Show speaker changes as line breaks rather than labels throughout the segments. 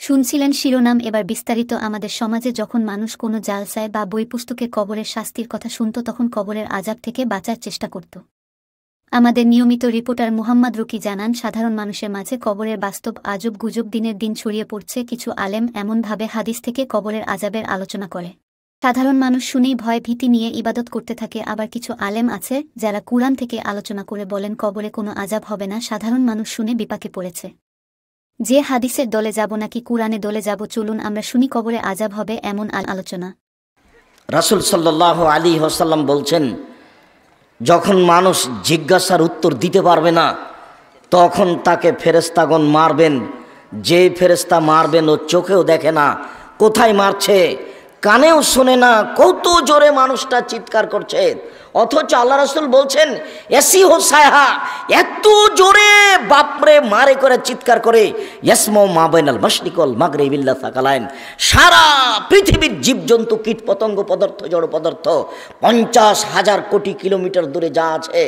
শুনছিলেন শিরোনাম। এবার বিস্তারিত। আমাদের সমাজে যখন মানুষ কোনো জালসায় বা বই পুস্তকে কবরের শাস্তির কথা শুনত তখন কবরের আযাব থেকে বাঁচার চেষ্টা করত। আমাদের নিয়মিত রিপোর্টার মুহাম্মদ রুকি জানান, সাধারণ মানুষের মাঝে কবরের বাস্তব আজব গুজব দিনের দিন ছড়িয়ে পড়ছে। কিছু আলেম এমনভাবে হাদিস থেকে কবরের আযাবের আলোচনা করে, সাধারণ মানুষ শুনেই ভয় ভীতি নিয়ে ইবাদত করতে থাকে। আবার কিছু আলেম আছে যারা কুরআন থেকে আলোচনা করে বলেন কবরে কোনো আযাব হবে না। সাধারণ মানুষ শুনে বিপাকে পড়েছে, যে হাদিসের দলে যাব নাকি কুরআনে দলে যাব। চলুন আমরা শুনি কবরে আযাব হবে এমন আলোচনা।
রাসূল সাল্লাল্লাহু আলাইহি ওয়াসাল্লাম বলছেন, যখন মানুষ জিজ্ঞাসার উত্তর দিতে পারবে না তখন তাকে ফেরেশতাগণ মারবেন। যে ফেরেশতা মারবেন ও চোখেও দেখে না, কোথায় মারছে কানেও শোনে না, কত জোরে মানুষটা চিৎকার করছে। অথচ আল্লাহ রাসূল বলছেন এসি হো সায়হা, এত জোরে বাপরে মারে করে চিৎকার করে, ইয়াসমু মা বাইনাল মাশরিক ওয়াল মাগরিব ইল্লা সাকালাইন, সারা পৃথিবীর জীবজন্তু কীটপতঙ্গ পদার্থ জড় পদার্থ 50,000 কোটি কিলোমিটার দূরে যা আছে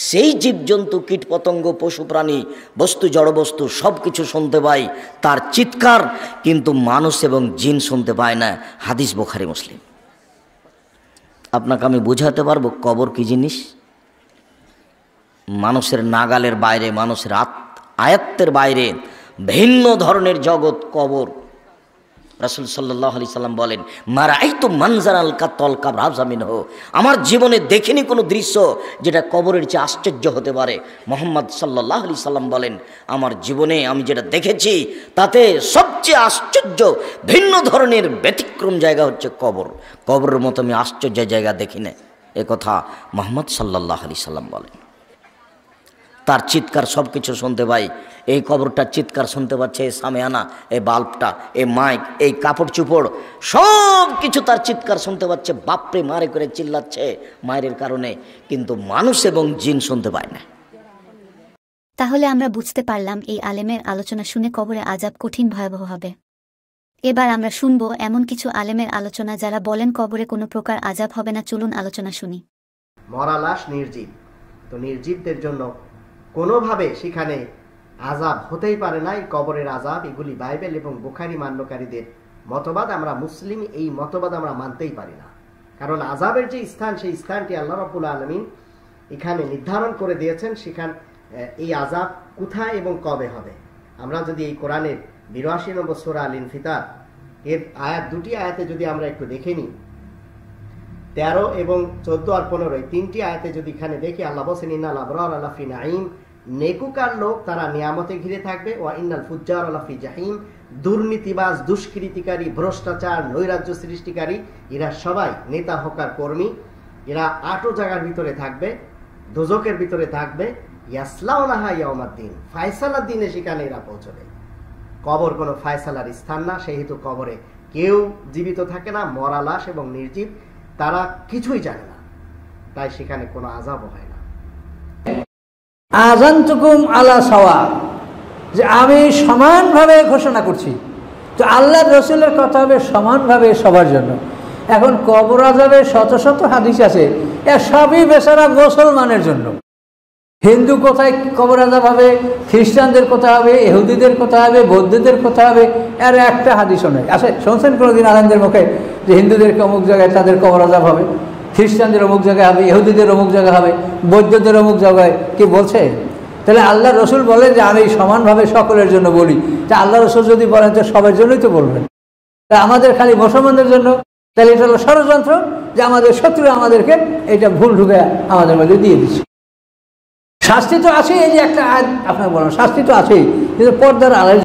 সেই জীবজন্তু কীটপতঙ্গ পশু প্রাণী বস্তু জড়বস্তু সব কিছু শুনতে পায় তার চিৎকার, কিন্তু মানুষ এবং জিন শুনতে পায় না। হাদিস বুখারী মুসলিম। আপনাকে আমি বুঝাতে পারবো কবর কি জিনিস। মানুষের নাগালের বাইরে, মানুষের আয়ত্তের বাইরে ভিন্ন ধরনের জগৎ কবর। রাসূল সাল্লাল্লাহু আলাইহি সাল্লাম বলেন, মারাইতু মানজারাল কাতল কাবরাজা মিনহু, আমার জীবনে দেখিনি কোনো দৃশ্য যেটা কবরের চেয়ে আশ্চর্য হতে পারে। মুহাম্মদ সাল্লাল্লাহু আলাইহি সাল্লাম বলেন, আমার জীবনে আমি যেটা দেখেছি তাতে সবচেয়ে আশ্চর্য ভিন্ন ধরনের ব্যতিক্রম জায়গা হচ্ছে কবর। কবরের মতো আমি আশ্চর্য জায়গা দেখি না, এ কথা মুহাম্মদ সাল্লাল্লাহু আলাইহি সাল্লাম বলেন। তার চিৎকার সব কিছু শুনতে পাই। এই কবরটার চিৎকার শুনতে পাচ্ছে, এই সামিয়ানা, এই বাল্বটা, এই মাইক, এই কাপড় চুপড় সব কিছু তার চিৎকার শুনতে পাচ্ছে। বাপরে মারে করে চিল্লাচ্ছে মায়ের কারণে, কিন্তু মানুষ এবং জিন শুনতে পায় না।
তাহলে আমরা বুঝতে পারলাম এই আলেমের আলোচনা শুনে কবরে আযাব কঠিন ভয়াবহ হবে। এবার আমরা শুনব এমন কিছু আলেমের আলোচনা যারা বলেন কবরে কোনো প্রকার আযাব হবে না। চলুন আলোচনা শুনি।
মরা লাশ নির্জীব, তো নির্জীবদের জন্য কোনোভাবে সেখানে আযাব হতেই পারে না। এই কবরের আযাব, এগুলি বাইবেল এবং বুখারী মান্যকারীদের মতবাদ। আমরা মুসলিম, এই মতবাদ আমরা মানতেই পারি না, কারণ আযাবের যে স্থান সেই স্থানটি আল্লাহ রাব্বুল আলামিন এখানে নির্ধারণ করে দিয়েছেন। সেখানে এই আযাব কোথায় এবং কবে হবে। আমরা যদি এই কোরআনের 82 নম্বর সূরা আল ইনফিতার এর আয়াত, দুটি আয়াতে যদি আমরা একটু দেখে নিই, 13 এবং 14 আর 15, এই তিনটি আয়াতে যদি এখানে দেখি, আল্লাহ বলেন ইন্নাল আবরার আলা ফি নাঈম, নেকুকার লোক তারা নিয়ামতে ঘিরে থাকবে, ওয়া ইন্নাল ফুজ্জার আলা ফি জাহিম, দুর্নীতিবাজ, দুষ্কৃতিকারী, ভ্রষ্টাচার, নৈরাজ্য সৃষ্টিকারী, এরা সবাই নেতা হকার কর্মী, এরা 8 জায়গার ভিতরে থাকবে, দোজখের ভিতরে থাকবে। ইয়াসলাউনাহা ইয়াউমাদ্দিন, ফয়সালার দিনে সেখানে এরা পৌঁছবে। কবর কোনো ফয়সালার স্থান না, সেহেতু কবরে কেউ জীবিত থাকে না। মরা লাশ এবং নির্জীব তারা কিছুই জানে না, তাই সেখানে কোনো আযাব হয় না।
আযানতুকুম আলা সাওয়া, যে আমি সমানভাবে ঘোষণা করছি। তো আল্লাহর রাসূলের কথা হবে সমানভাবে সবার জন্য। এখন কবর আযাবের শত শত হাদিস আছে, এ সবই বেচারা মুসলমানের জন্য। হিন্দু কোথায় কবর আযাব হবে, খ্রিস্টানদের কথা হবে, ইহুদিদের কথা হবে, বৌদ্ধদের কথা হবে, এর একটা হাদিসও নেই। আসে শুনছেন কোনোদিন আলেমদের মুখে যে হিন্দুদেরকে অমুক জায়গায় তাদের কবর আযাব হবে, খ্রিস্টানদের অমুক জায়গায় হবে, ইহুদিদের অমুক জায়গায় হবে, বৌদ্ধদের অমুক জায়গায়, কি বলছে? তাহলে আল্লাহ রসুল বলেন যে আমি সমানভাবে সকলের জন্য বলি। তা আল্লাহ রসুল যদি বলেন তো সবার জন্যই তো বলবেন। তা আমাদের খালি মুসলমানদের জন্য, তাহলে এটা হলো ষড়যন্ত্র যে আমাদের শত্রু আমাদেরকে এটা ভুল ঢুকে আমাদের মধ্যে দিয়ে দিচ্ছে। শাস্তি তো আছেই, এই যে একটা আপনার বলেন শাস্তি তো আছেই, কিন্তু পর্দার আড়ালে